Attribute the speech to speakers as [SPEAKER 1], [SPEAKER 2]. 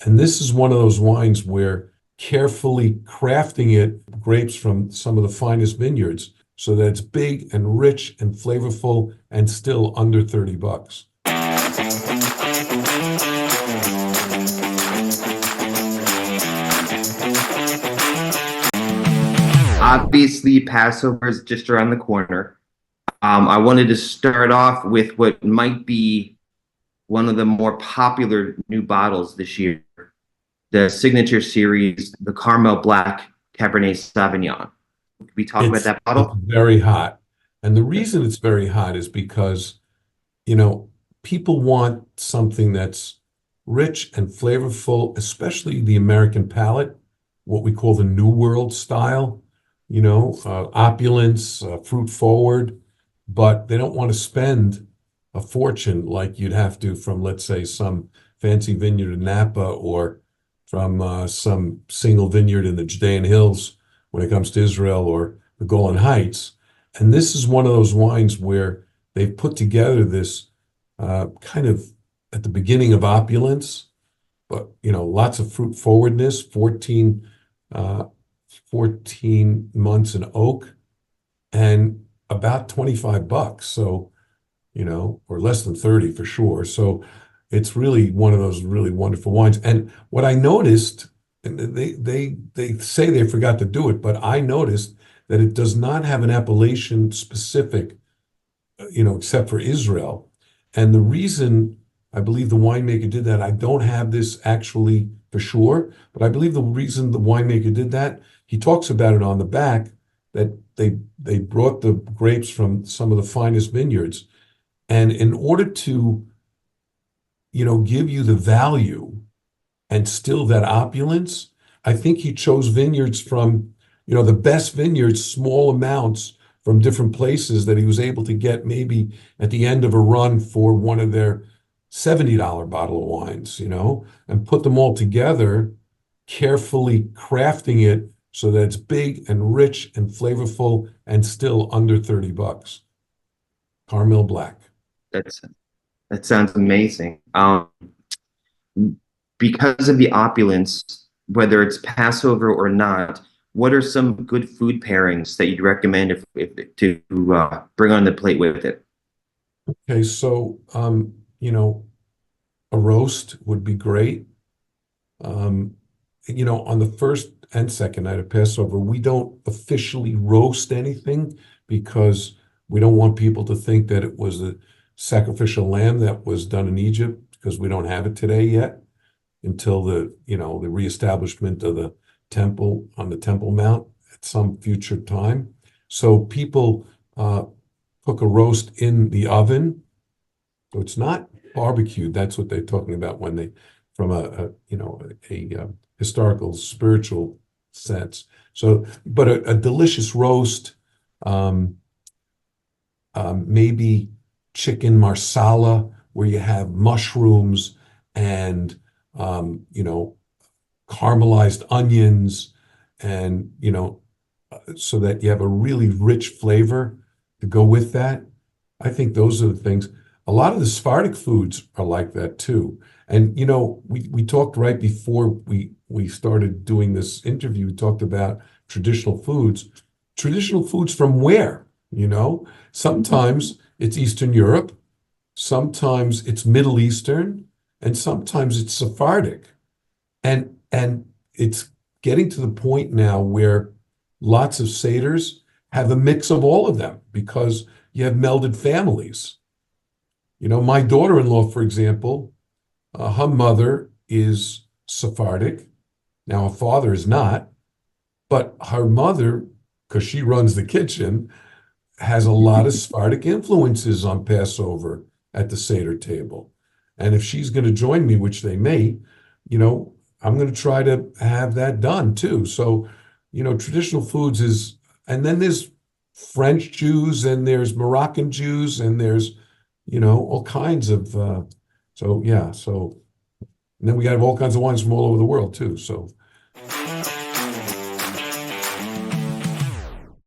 [SPEAKER 1] And this is one of those wines where carefully crafting it, grapes from some of the finest vineyards, so that it's big and rich and flavorful and still under $30.
[SPEAKER 2] Obviously, Passover is just around the corner. I wanted to start off with what might be one of the more popular new bottles this year, the signature series, the Caramel Black Cabernet Sauvignon. Can we talk about that
[SPEAKER 1] It's
[SPEAKER 2] bottle?
[SPEAKER 1] very hot. And the reason it's very hot is because, you know, people want something that's rich and flavorful, especially the American palate, what we call the New World style, opulence, fruit forward, but they don't want to spend a fortune like you'd have to from, let's say, some fancy vineyard in Napa or from some single vineyard in the Judean Hills when it comes to Israel or the Golan Heights. And this is one of those wines where they've put together this kind of at the beginning of opulence, but lots of fruit forwardness, 14 months in oak, and about $25. So, or less than 30 for sure. So it's really one of those really wonderful wines. And what I noticed, and they say they forgot to do it, but I noticed that it does not have an appellation specific, except for Israel. And the reason I believe the winemaker did that, I don't have this actually for sure, but I believe the reason the winemaker did that, he talks about it on the back, that they brought the grapes from some of the finest vineyards. And in order to, give you the value and still that opulence, I think he chose vineyards from, the best vineyards, small amounts from different places that he was able to get maybe at the end of a run for one of their $70 bottle of wines, and put them all together, carefully crafting it so that it's big and rich and flavorful and still under $30. Caramel Black.
[SPEAKER 2] That's that sounds amazing. Because of the opulence, whether it's Passover or not, what are some good food pairings that you'd recommend if to bring on the plate with it?
[SPEAKER 1] Okay, so a roast would be great. On the first and second night of Passover, we don't officially roast anything because we don't want people to think that it was a sacrificial lamb that was done in Egypt, because we don't have it today yet until the reestablishment of the temple on the Temple Mount at some future time. So people cook a roast in the oven. So it's not barbecued. That's what they're talking about when they, from a historical, spiritual sense. So, but a delicious roast, maybe chicken marsala, where you have mushrooms and, caramelized onions and, so that you have a really rich flavor to go with that. I think those are the things. A lot of the Sephardic foods are like that too. And, we talked right before we started doing this interview, we talked about traditional foods. Traditional foods from where? Sometimes it's Eastern Europe, sometimes it's Middle Eastern, and sometimes it's Sephardic. And it's getting to the point now where lots of Seders have a mix of all of them because you have melded families. My daughter-in-law, for example, her mother is Sephardic. Now, her father is not, but her mother, because she runs the kitchen, has a lot of Sephardic influences on Passover at the Seder table. And if she's going to join me, which they may, I'm going to try to have that done too. So, traditional foods is, and then there's French Jews and there's Moroccan Jews and there's, all kinds of, so yeah. So, and then we have all kinds of wines from all over the world too. So